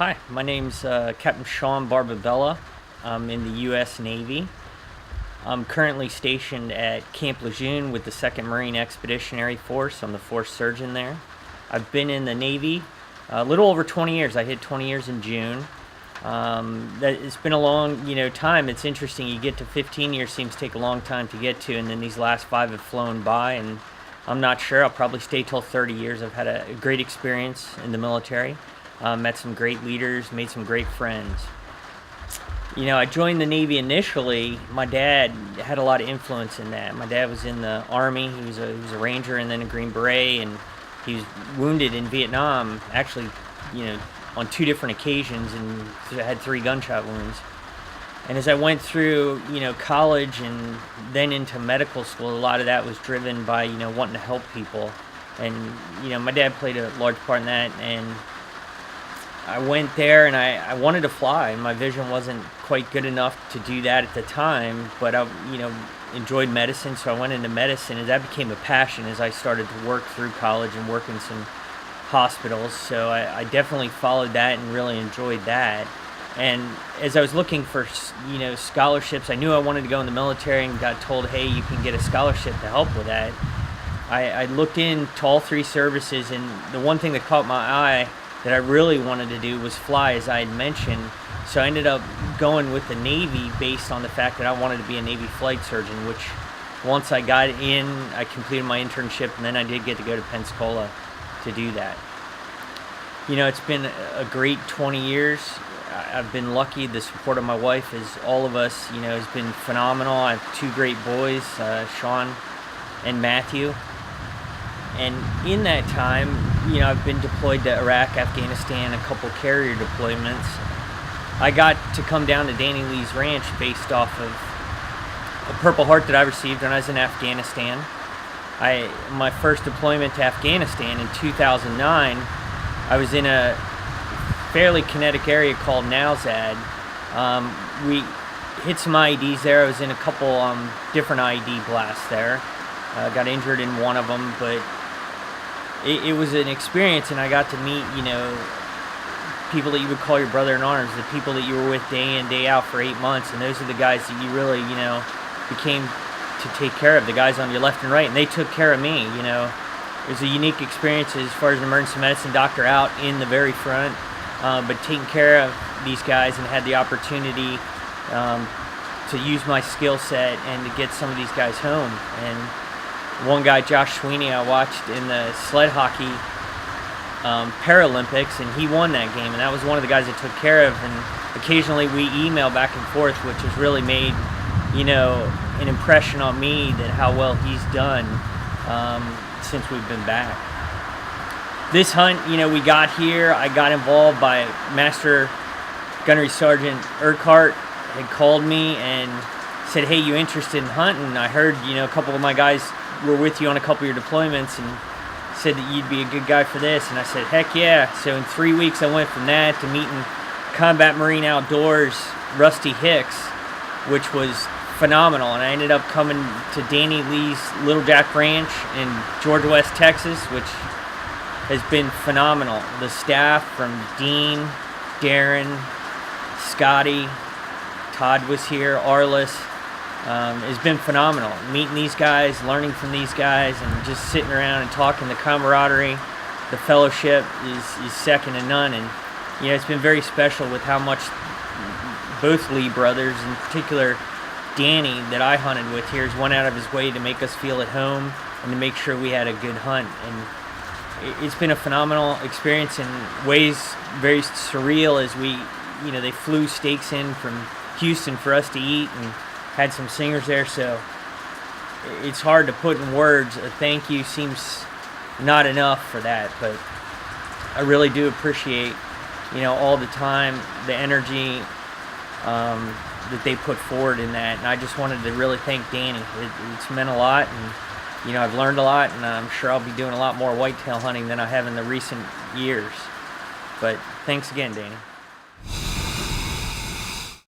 Hi, my name's Captain Barbabella. I'm in the U.S. Navy. I'm currently stationed at Camp Lejeune with the 2nd Marine Expeditionary Force. I'm the Force Surgeon there. I've been in the Navy a little over 20 years. I hit 20 years in June. It's been a long, time. It's interesting. You get to 15 years, seems to take a long time to get to, and then these last 5 have flown by, and I'm not sure. I'll probably stay till 30 years. I've had a great experience in the military. Met some great leaders, made some great friends. I joined the Navy initially. My dad had a lot of influence in that. My dad was in the Army. He was a Ranger and then a Green Beret, and he was wounded in Vietnam, actually, on 2 different occasions, and had 3 gunshot wounds. And as I went through, college and then into medical school, a lot of that was driven by, wanting to help people. And, my dad played a large part in that, and I went there and I wanted to fly. My vision wasn't quite good enough to do that at the time, but I, enjoyed medicine, so I went into medicine, and that became a passion as I started to work through college and work in some hospitals. So I definitely followed that and really enjoyed that. And as I was looking for, scholarships, I knew I wanted to go in the military, and got told, hey, you can get a scholarship to help with that. I looked into all 3 services, and the one thing that caught my eye that I really wanted to do was fly, as I had mentioned. So I ended up going with the Navy based on the fact that I wanted to be a Navy flight surgeon, which once I got in, I completed my internship, and then I did get to go to Pensacola to do that. It's been a great 20 years. I've been lucky. The support of my wife, all of us, has been phenomenal. I have 2 great boys, Sean and Matthew. And in that time, I've been deployed to Iraq, Afghanistan, a couple carrier deployments. I got to come down to Danny Lee's ranch based off of a Purple Heart that I received when I was in Afghanistan. My first deployment to Afghanistan in 2009, I was in a fairly kinetic area called Nowzad. We hit some IEDs there. I was in a couple different IED blasts there. Got injured in one of them, but it was an experience, and I got to meet, people that you would call your brother in arms, the people that you were with day in, day out for 8 months, and those are the guys that you really, became to take care of, the guys on your left and right, and they took care of me, It was a unique experience as far as an emergency medicine doctor out in the very front, but taking care of these guys, and had the opportunity to use my skill set and to get some of these guys home. And one guy, Josh Sweeney, I watched in the sled hockey Paralympics, and he won that game, and that was one of the guys I took care of. And occasionally we email back and forth, which has really made, an impression on me that how well he's done since we've been back. This hunt, we got here, I got involved by Master Gunnery Sergeant Urquhart had called me and said, hey, you interested in hunting? I heard, a couple of my guys were with you on a couple of your deployments and said that you'd be a good guy for this. And I said, heck yeah. So in 3 weeks, I went from that to meeting Combat Marine Outdoors Rusty Hicks, which was phenomenal. And I ended up coming to Danny Lee's Little Jack Ranch in Georgia West, Texas, which has been phenomenal. The staff from Dean, Darren, Scotty, Todd was here, Arliss, has been phenomenal. Meeting these guys, learning from these guys, and just sitting around and talking. The camaraderie, the fellowship is second to none. And it's been very special with how much both Lee brothers, in particular Danny, that I hunted with here, has went out of his way to make us feel at home and to make sure we had a good hunt. And it's been a phenomenal experience in ways very surreal, as we, they flew steaks in from Houston for us to eat, and had some singers there. So it's hard to put in words. A thank you seems not enough for that, but I really do appreciate, all the time, the energy that they put forward in that. And I just wanted to really thank Danny. It's meant a lot, and I've learned a lot, and I'm sure I'll be doing a lot more whitetail hunting than I have in the recent years. But thanks again, Danny.